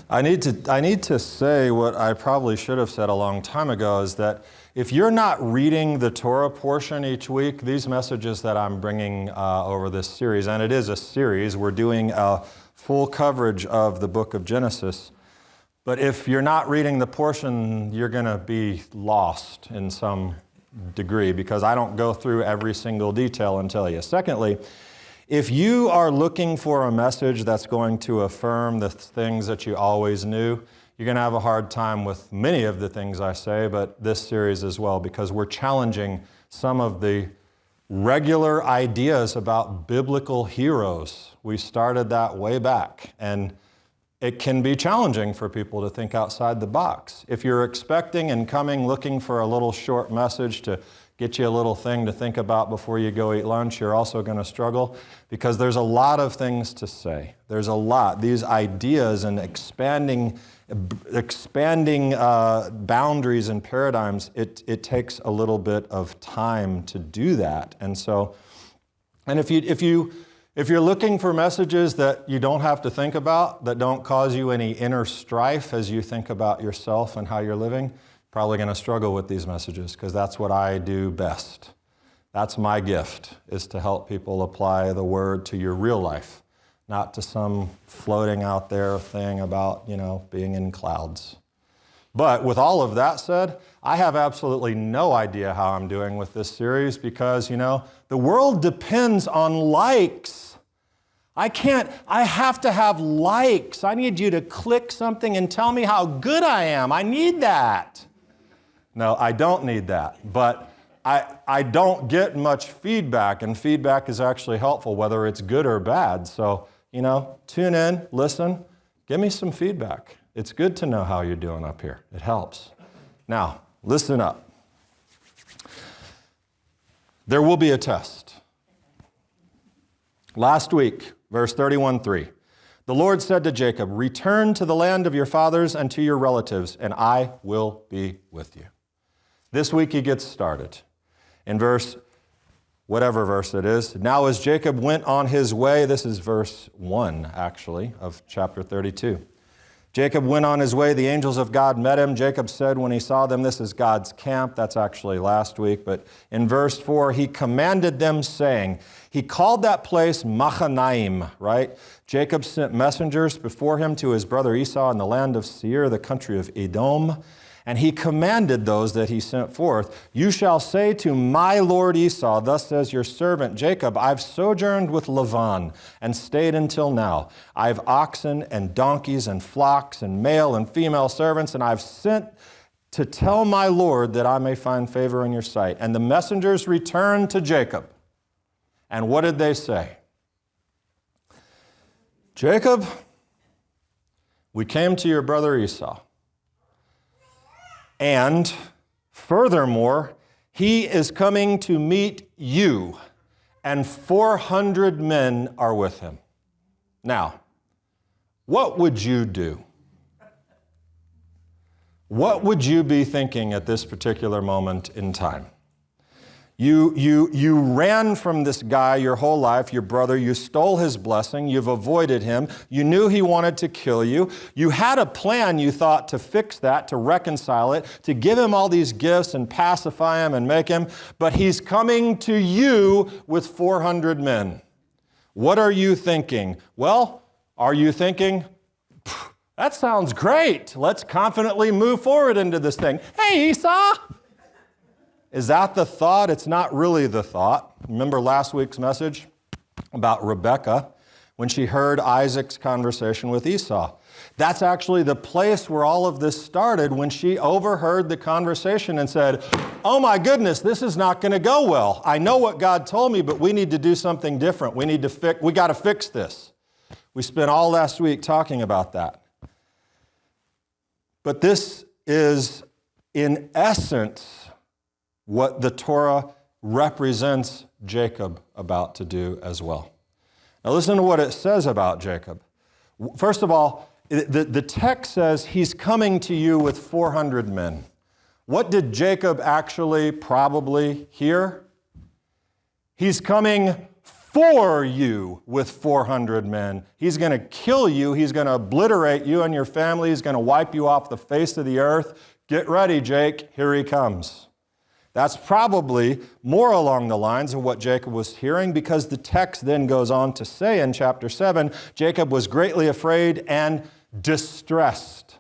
I need to say what I probably should have said a long time ago, is that if you're not reading the Torah portion each week, these messages that I'm bringing over this series, and it is a series, we're doing a full coverage of the book of Genesis, but if you're not reading the portion, you're going to be lost in some degree, because I don't go through every single detail and tell you. Secondly, if you are looking for a message that's going to affirm the things that you always knew, you're going to have a hard time with many of the things I say, but this series as well, because we're challenging some of the regular ideas about biblical heroes. We started that way back, and it can be challenging for people to think outside the box. If you're expecting and coming looking for a little short message to get you a little thing to think about before you go eat lunch, you're also going to struggle, because there's a lot of things to say. There's a lot. These ideas and expanding boundaries and paradigms, it takes a little bit of time to do that. And so, and if you're looking for messages that you don't have to think about, that don't cause you any inner strife as you think about yourself and how you're living, probably going to struggle with these messages, because that's what I do best. That's my gift, is to help people apply the word to your real life, not to some floating out there thing about, being in clouds. But with all of that said, I have absolutely no idea how I'm doing with this series, because, the world depends on likes. I have to have likes. I need you to click something and tell me how good I am. I need that. No, I don't need that, but I don't get much feedback, and feedback is actually helpful, whether it's good or bad. So, tune in, listen, give me some feedback. It's good to know how you're doing up here. It helps. Now, listen up. There will be a test. Last week, verse 31:3, the Lord said to Jacob, "Return to the land of your fathers and to your relatives, and I will be with you." This week he gets started. In whatever verse it is, now as Jacob went on his way, this is verse 1, actually, of chapter 32. Jacob went on his way, the angels of God met him. Jacob said when he saw them, this is God's camp. That's actually last week. But in verse 4, he commanded them, saying, he called that place Machanaim, right? Jacob sent messengers before him to his brother Esau in the land of Seir, the country of Edom. And he commanded those that he sent forth, you shall say to my lord Esau, thus says your servant Jacob, I've sojourned with Laban and stayed until now. I've oxen and donkeys and flocks and male and female servants, and I've sent to tell my lord that I may find favor in your sight. And the messengers returned to Jacob. And what did they say? Jacob, we came to your brother Esau. And furthermore, he is coming to meet you, and 400 men are with him. Now, what would you do? What would you be thinking at this particular moment in time? You ran from this guy your whole life, your brother. You stole his blessing. You've avoided him. You knew he wanted to kill you. You had a plan, you thought, to fix that, to reconcile it, to give him all these gifts and pacify him and make him. But he's coming to you with 400 men. What are you thinking? Well, are you thinking, that sounds great. Let's confidently move forward into this thing. Hey, Esau! Is that the thought? It's not really the thought. Remember last week's message about Rebekah when she heard Isaac's conversation with Esau. That's actually the place where all of this started, when she overheard the conversation and said, oh my goodness, this is not going to go well. I know what God told me, but we need to do something different. We got to fix this. We spent all last week talking about that. But this is, in essence, what the Torah represents Jacob about to do as well. Now listen to what it says about Jacob. First of all, the text says he's coming to you with 400 men. What did Jacob actually probably hear? He's coming for you with 400 men. He's going to kill you. He's going to obliterate you and your family. He's going to wipe you off the face of the earth. Get ready, Jake. Here he comes. That's probably more along the lines of what Jacob was hearing, because the text then goes on to say in chapter 7, Jacob was greatly afraid and distressed.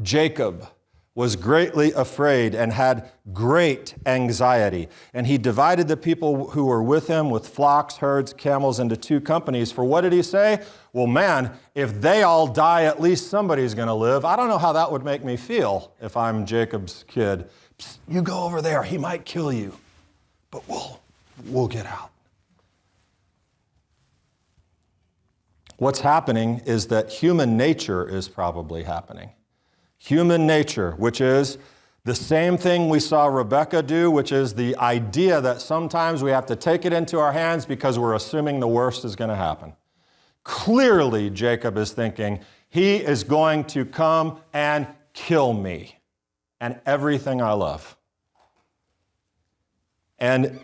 Jacob was greatly afraid and had great anxiety. And he divided the people who were with him with flocks, herds, camels into 2 companies. For what did he say? Well, man, if they all die, at least somebody's going to live. I don't know how that would make me feel if I'm Jacob's kid. Psst, you go over there. He might kill you, but we'll get out. What's happening is that human nature is probably happening. Human nature, which is the same thing we saw Rebekah do, which is the idea that sometimes we have to take it into our hands because we're assuming the worst is going to happen. Clearly, Jacob is thinking, he is going to come and kill me and everything I love. And,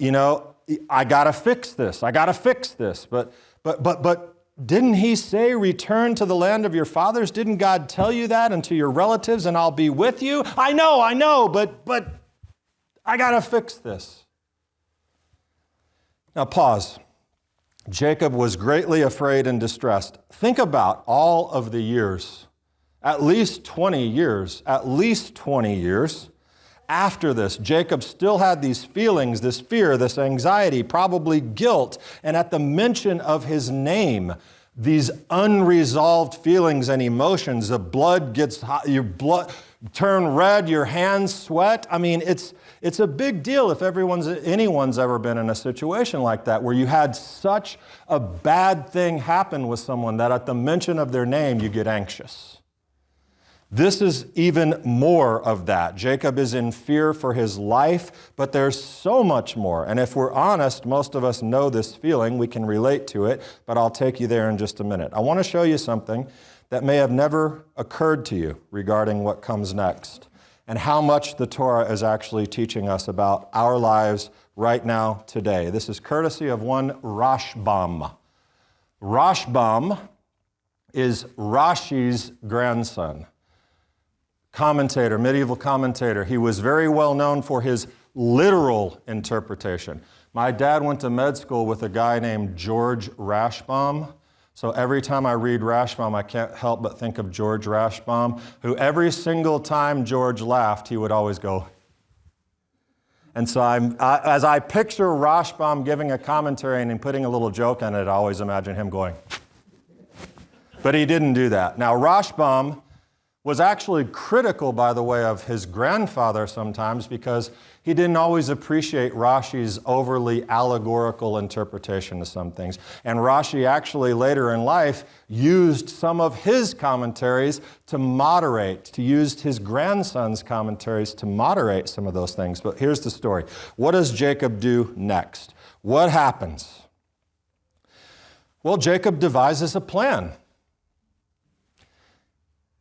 I got to fix this. But didn't he say, return to the land of your fathers? Didn't God tell you that, and to your relatives, and I'll be with you? I know, but I got to fix this. Now pause. Jacob was greatly afraid and distressed. Think about all of the years, at least 20 years after this. Jacob still had these feelings, this fear, this anxiety, probably guilt. And at the mention of his name, these unresolved feelings and emotions, the blood gets hot, your blood turn red, your hands sweat. I mean, it's a big deal if anyone's ever been in a situation like that, where you had such a bad thing happen with someone that at the mention of their name, you get anxious. This is even more of that. Jacob is in fear for his life, but there's so much more. And if we're honest, most of us know this feeling. We can relate to it, but I'll take you there in just a minute. I want to show you something that may have never occurred to you regarding what comes next, and how much the Torah is actually teaching us about our lives right now, today. This is courtesy of one Rashbam. Rashbam is Rashi's grandson. Commentator, medieval commentator. He was very well known for his literal interpretation. My dad went to med school with a guy named George Rashbam. So every time I read Rashbam, I can't help but think of George Rashbam, who every single time George laughed, he would always go. And so as I picture Rashbam giving a commentary and putting a little joke in it, I always imagine him going. But he didn't do that. Now, Rashbam was actually critical, by the way, of his grandfather sometimes, because he didn't always appreciate Rashi's overly allegorical interpretation of some things. And Rashi actually later in life used some of his commentaries to use his grandson's commentaries to moderate some of those things. But here's the story. What does Jacob do next? What happens? Well, Jacob devises a plan.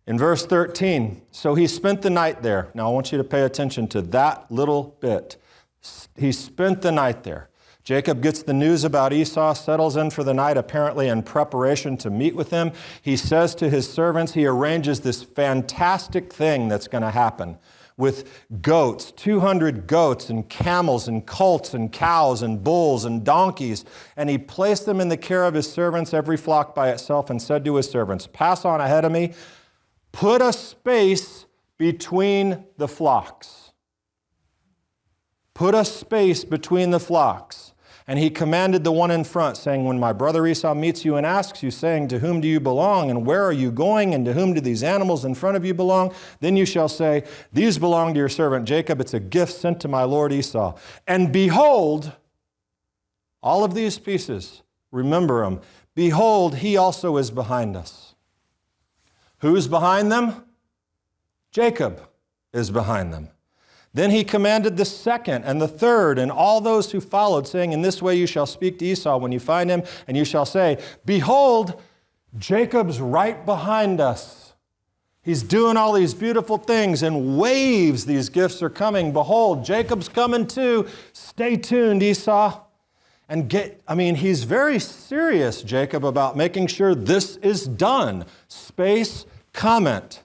In verse 13, so he spent the night there. Now I want you to pay attention to that little bit. He spent the night there. Jacob gets the news about Esau, settles in for the night, apparently in preparation to meet with him. He says to his servants, he arranges this fantastic thing that's going to happen with goats, 200 goats and camels and colts and cows and bulls and donkeys. And he placed them in the care of his servants, every flock by itself, and said to his servants, pass on ahead of me. Put a space between the flocks. Put a space between the flocks. And he commanded the one in front, saying, when my brother Esau meets you and asks you, saying, to whom do you belong, and where are you going, and to whom do these animals in front of you belong? Then you shall say, these belong to your servant Jacob. It's a gift sent to my lord Esau. And behold, all of these pieces, remember them, behold, he also is behind us. Who's behind them? Jacob is behind them. Then he commanded the second and the third and all those who followed, saying, in this way you shall speak to Esau when you find him, and you shall say, behold, Jacob's right behind us. He's doing all these beautiful things, and waves, these gifts are coming. Behold, Jacob's coming too. Stay tuned, Esau. he's very serious, Jacob, about making sure this is done. Space, comment.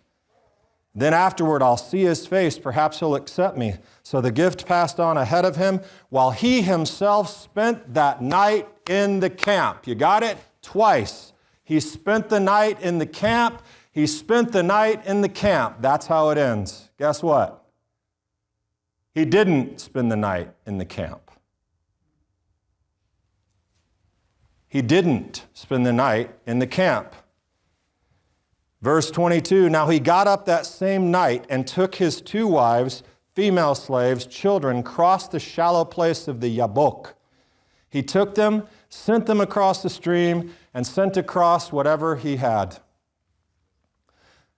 Then afterward, I'll see his face. Perhaps he'll accept me. So the gift passed on ahead of him while he himself spent that night in the camp. You got it? Twice. He spent the night in the camp. He spent the night in the camp. That's how it ends. Guess what? He didn't spend the night in the camp. He didn't spend the night in the camp. Verse 22, now he got up that same night and took his 2 wives, female slaves, children, crossed the shallow place of the Jabbok. He took them, sent them across the stream, and sent across whatever he had.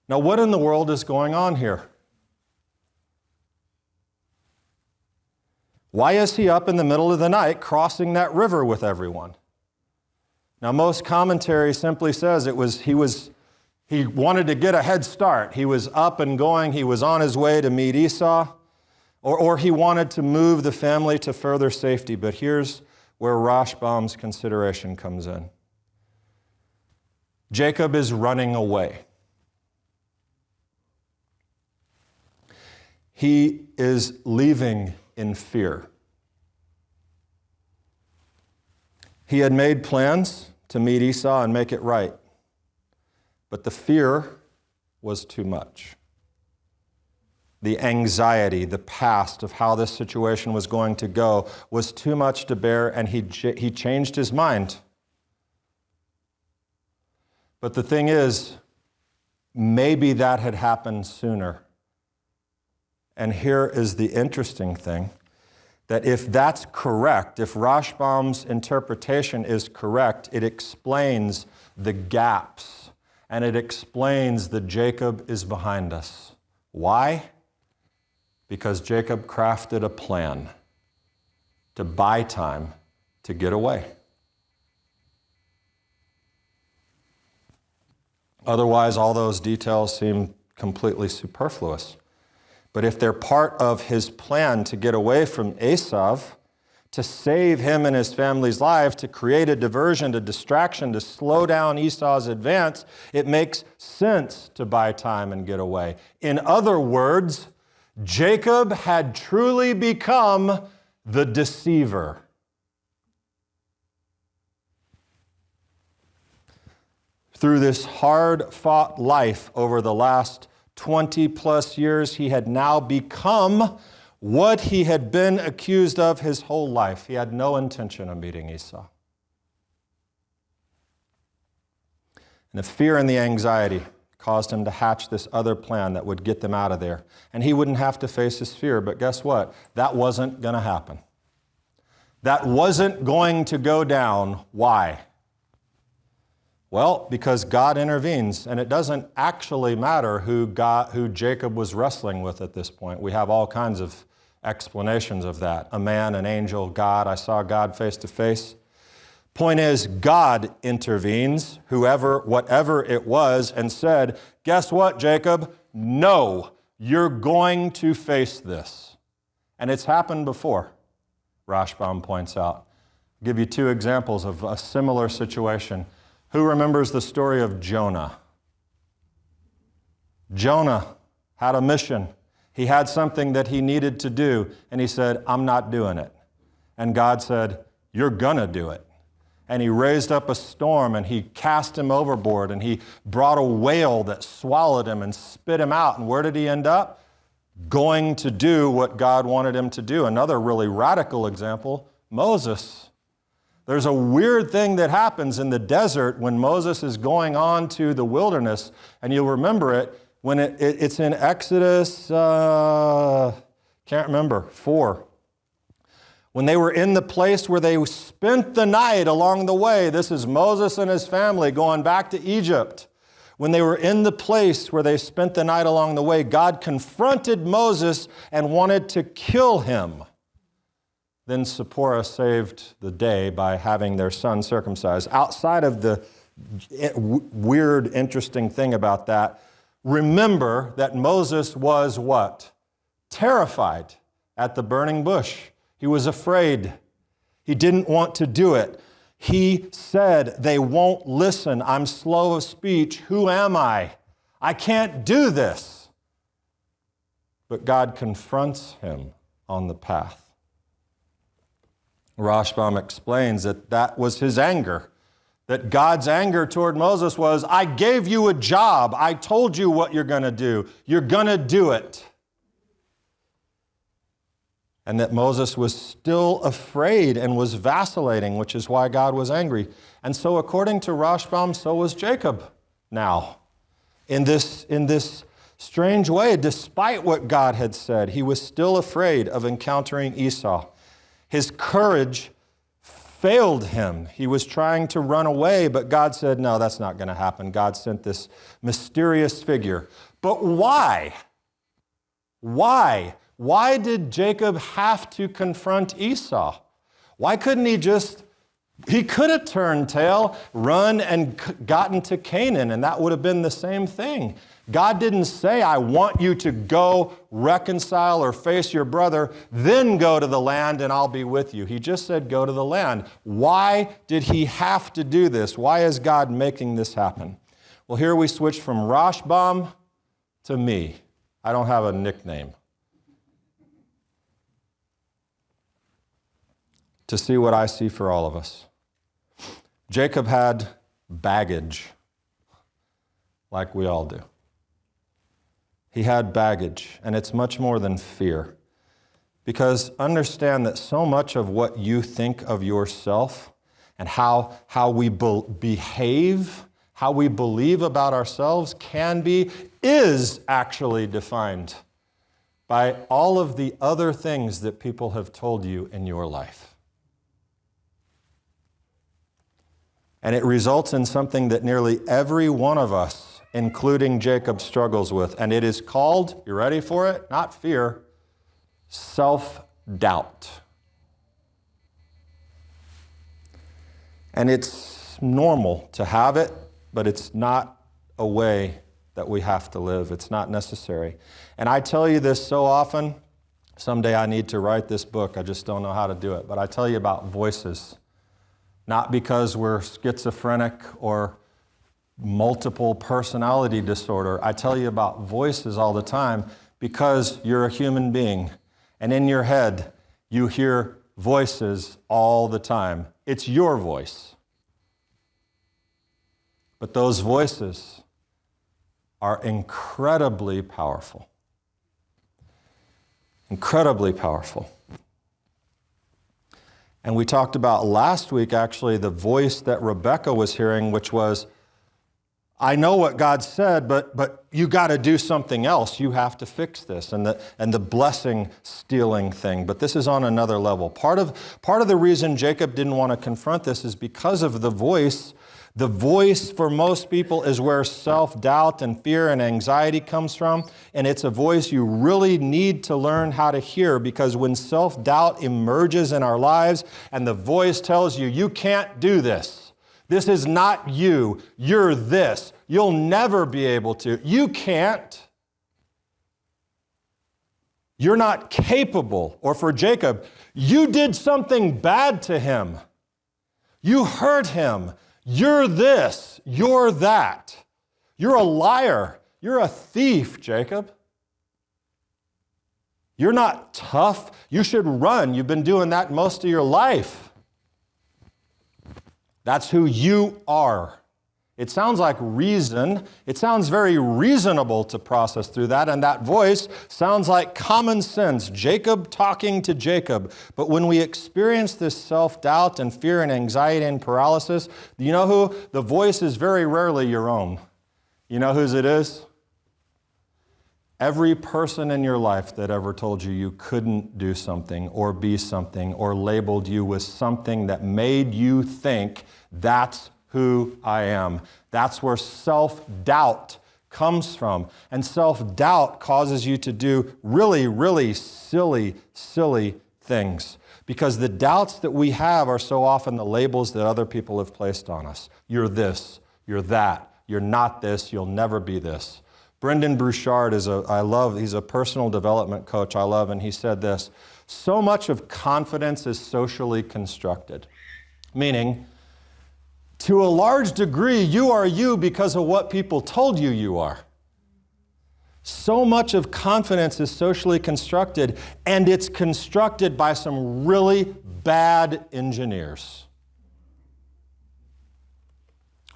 Now, what in the world is going on here? Why is he up in the middle of the night crossing that river with everyone? Now, most commentary simply says he wanted to get a head start. He was up and going. He was on his way to meet Esau, or he wanted to move the family to further safety. But here's where Rashbam's consideration comes in. Jacob is running away. He is leaving in fear. He had made plans to meet Esau and make it right. But the fear was too much. The anxiety, the past of how this situation was going to go was too much to bear, and he changed his mind. But the thing is, maybe that had happened sooner. And here is the interesting thing, that if that's correct, if Rashbam's interpretation is correct, it explains the gaps, and it explains that Jacob is behind us. Why? Because Jacob crafted a plan to buy time to get away. Otherwise, all those details seem completely superfluous. But if they're part of his plan to get away from Esau, to save him and his family's life, to create a diversion, a distraction, to slow down Esau's advance, it makes sense to buy time and get away. In other words, Jacob had truly become the deceiver. Through this hard-fought life over the last 20 plus years, he had now become what he had been accused of his whole life. He had no intention of meeting Esau. And the fear and the anxiety caused him to hatch this other plan that would get them out of there. And he wouldn't have to face his fear, but guess what? That wasn't going to happen. That wasn't going to go down. Why? Well, because God intervenes, and it doesn't actually matter who Jacob was wrestling with at this point. We have all kinds of explanations of that. A man, an angel, God. I saw God face to face. Point is, God intervenes, whatever it was, and said, guess what, Jacob? No, you're going to face this. And it's happened before, Rashbam points out. I'll give you 2 examples of a similar situation. Who remembers the story of Jonah? Jonah had a mission. He had something that he needed to do, and he said, I'm not doing it. And God said, you're gonna do it. And he raised up a storm, and he cast him overboard, and he brought a whale that swallowed him and spit him out. And where did he end up? Going to do what God wanted him to do. Another really radical example, Moses. There's a weird thing that happens in the desert when Moses is going on to the wilderness, and you'll remember it when it's in Exodus, can't remember, 4. When they were in the place where they spent the night along the way, this is Moses and his family going back to Egypt. When they were in the place where they spent the night along the way, God confronted Moses and wanted to kill him. Then Zipporah saved the day by having their son circumcised. Outside of the weird, interesting thing about that, remember that Moses was what? Terrified at the burning bush. He was afraid. He didn't want to do it. He said, they won't listen. I'm slow of speech. Who am I? I can't do this. But God confronts him on the path. Rashbam explains that that was his anger, that God's anger toward Moses was, I gave you a job. I told you what you're going to do. You're going to do it. And that Moses was still afraid and was vacillating, which is why God was angry. And so according to Rashbam, so was Jacob now. In this strange way, despite what God had said, he was still afraid of encountering Esau. His courage failed him. He was trying to run away, but God said, no, that's not going to happen. God sent this mysterious figure. But why? Why? Why did Jacob have to confront Esau? Why couldn't he could have turned tail, run, and gotten to Canaan, and that would have been the same thing. God didn't say, I want you to go reconcile or face your brother, then go to the land and I'll be with you. He just said, go to the land. Why did he have to do this? Why is God making this happen? Well, here we switch from Rashbam to me. I don't have a nickname. To see what I see for all of us. Jacob had baggage, like we all do. He had baggage, and it's much more than fear. Because understand that so much of what you think of yourself and how we behave, how we believe about ourselves is actually defined by all of the other things that people have told you in your life. And it results in something that nearly every one of us, including Jacob, struggles with. And it is called, you ready for it? Not fear, self-doubt. And it's normal to have it, but it's not a way that we have to live. It's not necessary. And I tell you this so often, someday I need to write this book. I just don't know how to do it. But I tell you about voices. Not because we're schizophrenic or multiple personality disorder. I tell you about voices all the time because you're a human being. And in your head, you hear voices all the time. It's your voice. But those voices are incredibly powerful. Incredibly powerful. And we talked about last week, actually, the voice that Rebecca was hearing, which was, I know what God said, but you got to do something else. You have to fix this. And the blessing stealing thing. But this is on another level. Part of the reason Jacob didn't want to confront this is because of the voice. The voice for most people is where self-doubt and fear and anxiety comes from. And it's a voice you really need to learn how to hear, because when self-doubt emerges in our lives and the voice tells you, you can't do this. This is not you. You're this. You'll never be able to. You can't. You're not capable. Or for Jacob, you did something bad to him. You hurt him. You're this, you're that. You're a liar. You're a thief, Jacob. You're not tough. You should run. You've been doing that most of your life. That's who you are. It sounds like reason. It sounds very reasonable to process through that, and that voice sounds like common sense, Jacob talking to Jacob. But when we experience this self-doubt and fear and anxiety and paralysis, you know who? The voice is very rarely your own. You know whose it is? Every person in your life that ever told you you couldn't do something or be something or labeled you with something that made you think that's who I am. That's where self-doubt comes from. And self-doubt causes you to do really, really silly things. Because the doubts that we have are so often the labels that other people have placed on us. You're this, you're that, you're not this, you'll never be this. Brendan Bouchard he's a personal development coach I love, and he said this: So much of confidence is socially constructed, meaning, to a large degree, you are you because of what people told you you are. So much of confidence is socially constructed, and it's constructed by some really bad engineers.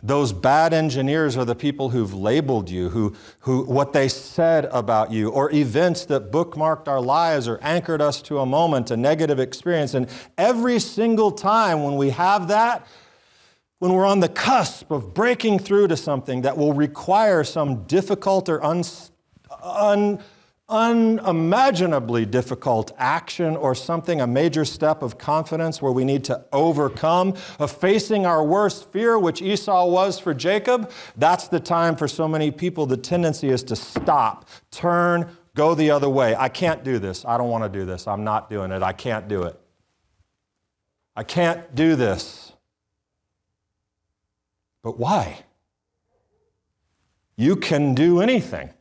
Those bad engineers are the people who've labeled you, who what they said about you, or events that bookmarked our lives or anchored us to a moment, a negative experience. And every single time when we have that, when we're on the cusp of breaking through to something that will require some difficult or unimaginably difficult action or something, a major step of confidence where we need to overcome, of facing our worst fear, which Esau was for Jacob, that's the time for so many people the tendency is to stop, turn, go the other way. I can't do this. I don't want to do this. I'm not doing it. I can't do it. I can't do this. But why? You can do anything.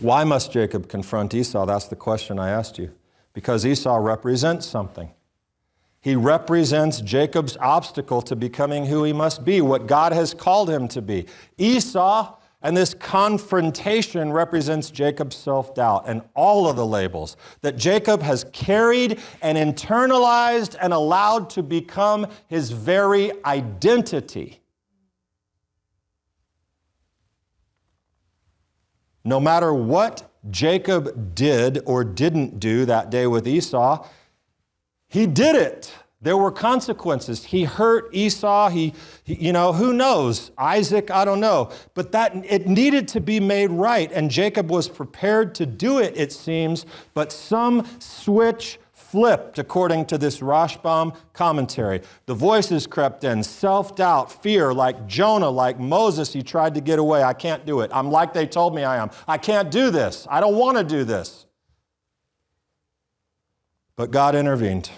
Why must Jacob confront Esau? That's the question I asked you. Because Esau represents something. He represents Jacob's obstacle to becoming who he must be, what God has called him to be. Esau and this confrontation represents Jacob's self-doubt and all of the labels that Jacob has carried and internalized and allowed to become his very identity. No matter what Jacob did or didn't do that day with Esau, he did it. There were consequences. He hurt Esau. He who knows? Isaac, I don't know. But that it needed to be made right, and Jacob was prepared to do it, it seems, but some switch flipped, according to this Rashbam commentary. The voices crept in, self-doubt, fear, like Jonah, like Moses. He tried to get away. I can't do it. I'm like they told me I am. I can't do this. I don't want to do this. But God intervened.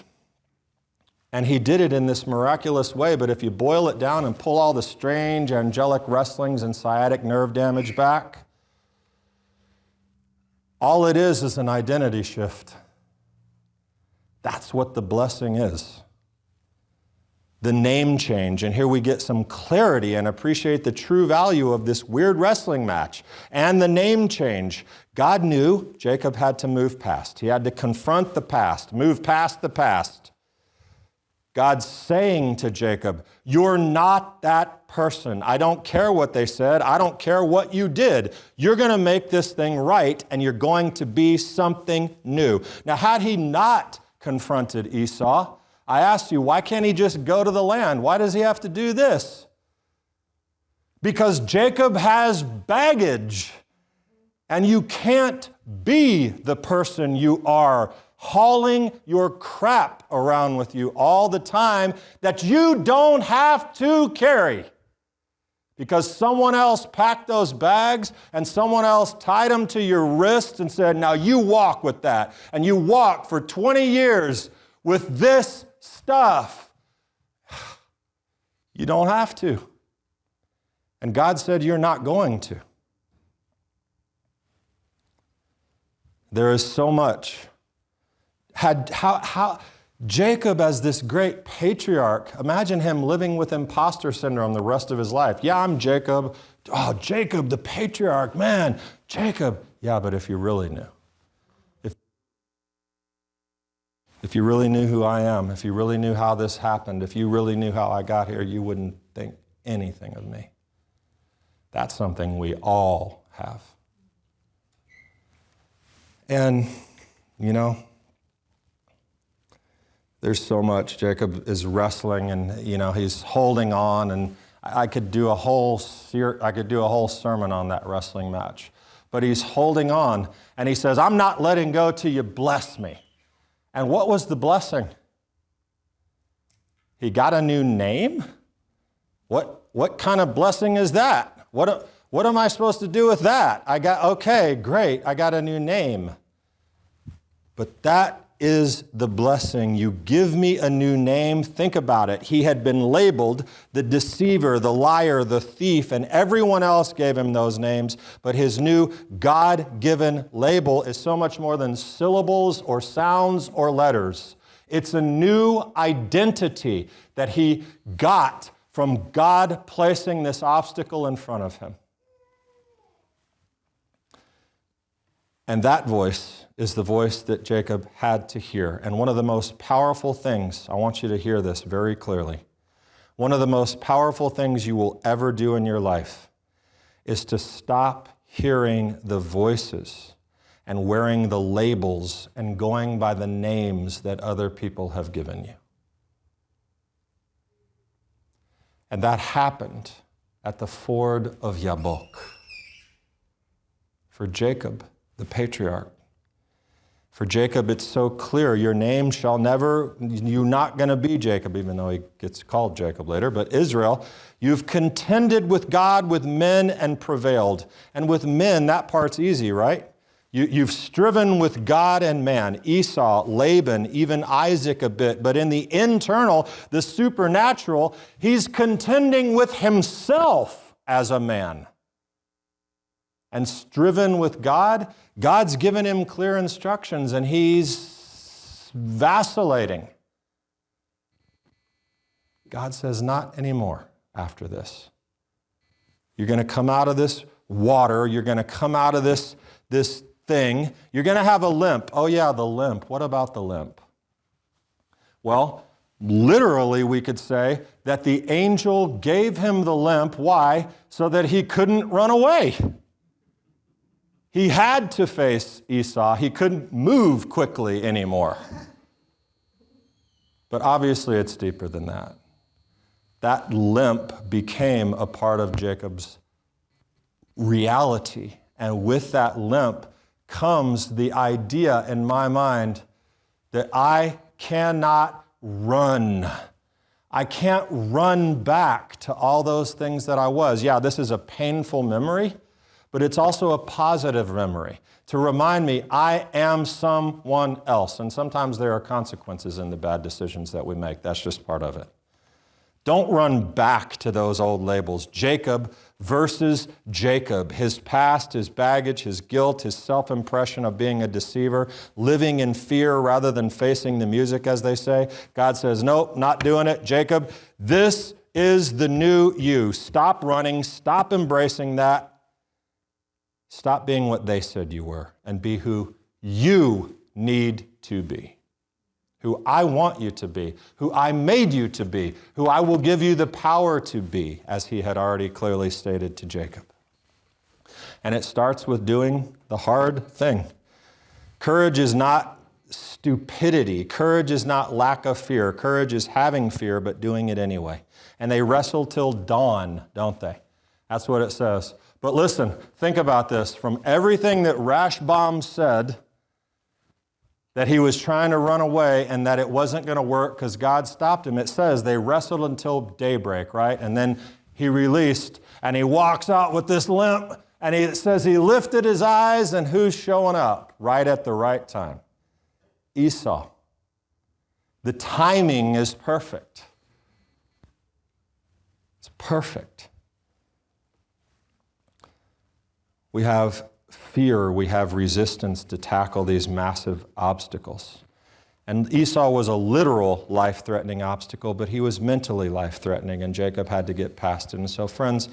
And he did it in this miraculous way, but if you boil it down and pull all the strange angelic wrestlings and sciatic nerve damage back, all it is an identity shift. That's what the blessing is. The name change. And here we get some clarity and appreciate the true value of this weird wrestling match. And the name change. God knew Jacob had to move past. He had to confront the past, move past the past. God's saying to Jacob, you're not that person. I don't care what they said. I don't care what you did. You're going to make this thing right, and you're going to be something new. Now, had he not confronted Esau, I asked you, why can't he just go to the land? Why does he have to do this? Because Jacob has baggage, and you can't be the person you are, hauling your crap around with you all the time that you don't have to carry. Because someone else packed those bags and someone else tied them to your wrist and said, now you walk with that. And you walk for 20 years with this stuff. You don't have to. And God said you're not going to. There is so much. How Jacob, as this great patriarch, imagine him living with imposter syndrome the rest of his life. Yeah, I'm Jacob. Oh, Jacob, the patriarch, man, Jacob. Yeah, but if you really knew, if you really knew who I am, if you really knew how this happened, if you really knew how I got here, you wouldn't think anything of me. That's something we all have. And, there's so much. Jacob is wrestling, and he's holding on, and I could do a whole sermon on that wrestling match. But he's holding on, and he says, I'm not letting go till you bless me. And what was the blessing? He got a new name? What kind of blessing is that? What am I supposed to do with that? Okay, great, I got a new name. But that is the blessing. You give me a new name. Think about it. He had been labeled the deceiver, the liar, the thief, and everyone else gave him those names. But his new God-given label is so much more than syllables or sounds or letters. It's a new identity that he got from God placing this obstacle in front of him. And that voice is the voice that Jacob had to hear. And one of the most powerful things, I want you to hear this very clearly, one of the most powerful things you will ever do in your life is to stop hearing the voices and wearing the labels and going by the names that other people have given you. And that happened at the ford of Jabbok. For Jacob, the patriarch. For Jacob, it's so clear, your name shall never, you're not going to be Jacob, even though he gets called Jacob later, but Israel, you've contended with God, with men, and prevailed. And with men, that part's easy, right? You've striven with God and man, Esau, Laban, even Isaac a bit. But in the internal, the supernatural, he's contending with himself as a man. And striven with God, God's given him clear instructions and he's vacillating. God says, not anymore after this. You're going to come out of this water. You're going to come out of this thing. You're going to have a limp. Oh yeah, the limp. What about the limp? Well, literally we could say that the angel gave him the limp. Why? So that he couldn't run away. He had to face Esau. He couldn't move quickly anymore. But obviously it's deeper than that. That limp became a part of Jacob's reality. And with that limp comes the idea in my mind that I cannot run. I can't run back to all those things that I was. Yeah, this is a painful memory, but it's also a positive memory to remind me I am someone else. And sometimes there are consequences in the bad decisions that we make. That's just part of it. Don't run back to those old labels. Jacob versus Jacob. His past, his baggage, his guilt, his self-impression of being a deceiver, living in fear rather than facing the music, as they say. God says, nope, not doing it. Jacob, this is the new you. Stop running. Stop embracing that. Stop being what they said you were and be who you need to be, who I want you to be, who I made you to be, who I will give you the power to be, as he had already clearly stated to Jacob. And it starts with doing the hard thing. Courage is not stupidity. Courage is not lack of fear. Courage is having fear, but doing it anyway. And they wrestle till dawn, don't they? That's what it says. But listen, think about this. From everything that Rashbam said, that he was trying to run away and that it wasn't going to work because God stopped him, it says they wrestled until daybreak, right? And then he released and he walks out with this limp and it says he lifted his eyes and who's showing up right at the right time? Esau. The timing is perfect. It's perfect. We have fear, we have resistance to tackle these massive obstacles. And Esau was a literal life-threatening obstacle, but he was mentally life-threatening, and Jacob had to get past it. And so, friends,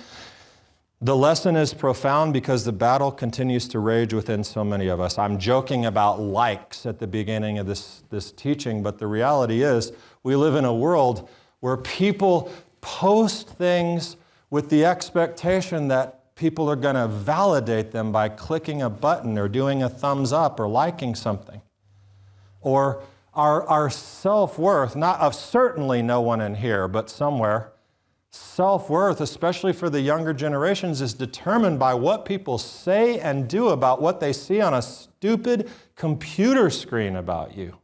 the lesson is profound because the battle continues to rage within so many of us. I'm joking about likes at the beginning of this teaching, but the reality is we live in a world where people post things with the expectation that people are going to validate them by clicking a button or doing a thumbs up or liking something. Or our self-worth, not of certainly no one in here, but somewhere, self-worth, especially for the younger generations, is determined by what people say and do about what they see on a stupid computer screen about you.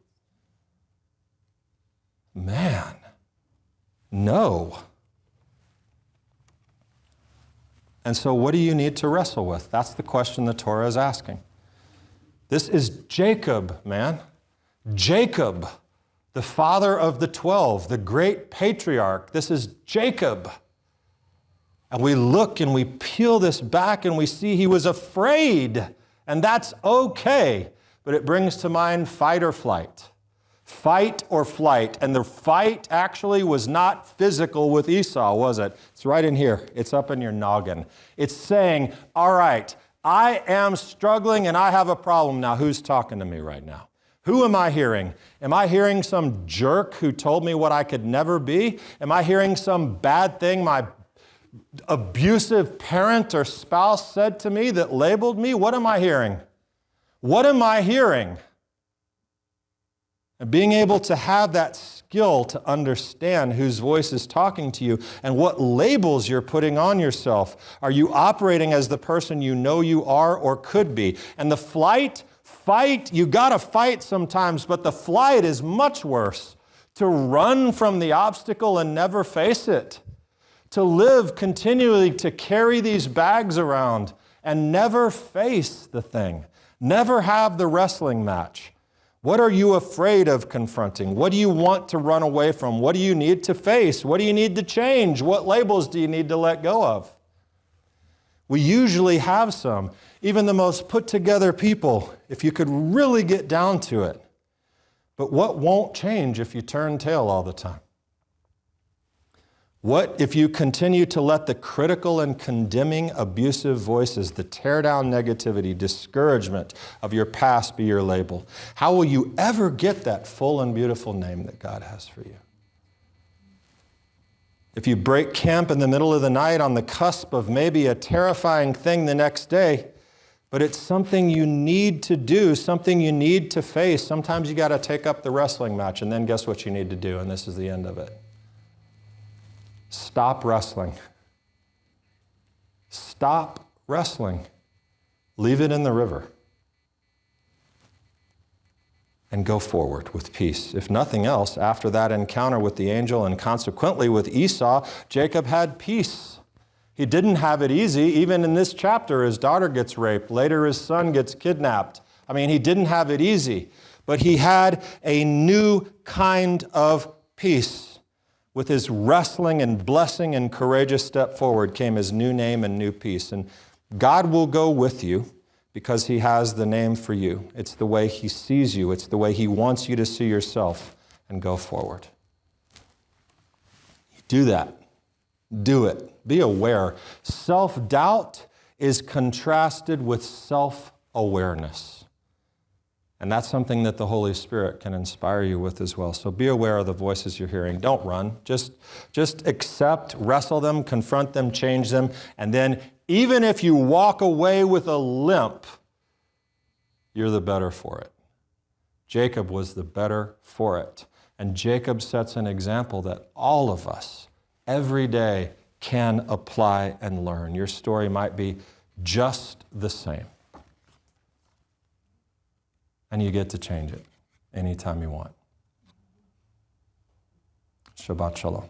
Man, no. And so what do you need to wrestle with? That's the question the Torah is asking. This is Jacob, man. Jacob, the father of the 12, the great patriarch. This is Jacob. And we look and we peel this back and we see he was afraid. And that's okay. But it brings to mind fight or flight. Fight or flight. And the fight actually was not physical with Esau, was it? It's right in here. It's up in your noggin. It's saying, all right, I am struggling and I have a problem. Now, who's talking to me right now? Who am I hearing? Am I hearing some jerk who told me what I could never be? Am I hearing some bad thing my abusive parent or spouse said to me that labeled me? What am I hearing? What am I hearing? And being able to have that skill to understand whose voice is talking to you and what labels you're putting on yourself. Are you operating as the person you know you are or could be? And the fight, you gotta fight sometimes, but the flight is much worse. To run from the obstacle and never face it. To live continually to carry these bags around and never face the thing. Never have the wrestling match. What are you afraid of confronting? What do you want to run away from? What do you need to face? What do you need to change? What labels do you need to let go of? We usually have some. Even the most put together people, if you could really get down to it. But what won't change if you turn tail all the time? What if you continue to let the critical and condemning abusive voices, the tear down negativity, discouragement of your past be your label? How will you ever get that full and beautiful name that God has for you? If you break camp in the middle of the night on the cusp of maybe a terrifying thing the next day, but it's something you need to do, something you need to face. Sometimes you got to take up the wrestling match, and then guess what you need to do, and this is the end of it. Stop wrestling. Stop wrestling. Leave it in the river. And go forward with peace. If nothing else, after that encounter with the angel and consequently with Esau, Jacob had peace. He didn't have it easy. Even in this chapter, his daughter gets raped. Later, his son gets kidnapped. I mean, he didn't have it easy. But he had a new kind of peace. With his wrestling and blessing and courageous step forward came his new name and new peace. And God will go with you because he has the name for you. It's the way he sees you. It's the way he wants you to see yourself and go forward. Do that. Do it. Be aware. Self-doubt is contrasted with self-awareness. And that's something that the Holy Spirit can inspire you with as well. So be aware of the voices you're hearing. Don't run. Just accept, wrestle them, confront them, change them. And then even if you walk away with a limp, you're the better for it. Jacob was the better for it. And Jacob sets an example that all of us, every day, can apply and learn. Your story might be just the same. And you get to change it anytime you want. Shabbat Shalom.